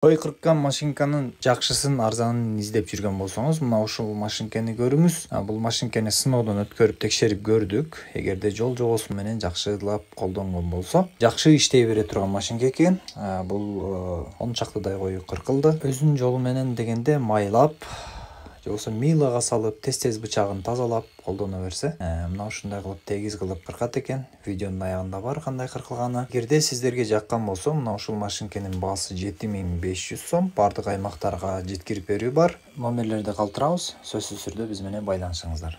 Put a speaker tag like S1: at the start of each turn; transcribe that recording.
S1: Ой кырккан машинканын жакшысын арзанын издеп жүргөн болсоңуз, мына ушул машинкени көрүңүз. Бул машинкени сыноодон өткөрүп текшерип көрдүк. Эгерде жол жобосу менен жакшылап колдонгон болсо, жакшы иштей бере турган машинка экен. Бул 10 чактыдай кою кыркылды. Өзүнүн жолу менен дегенде майлап, же болбосо милага салып, тез бычагын тазалап колдоно берсе, мына ушундай кылып тегиз кылып кыркат экен. Видеонун аягында бар кандай кыркылганы. Эгерде сиздерге жаккан болсо, мына ушул машинкенин баасы 7500 сом. Бардык аймактарга жеткирип берүү бар. Номерлерди калтырабыз. Сөзсүз түрдө биз менен байланышыңыздар.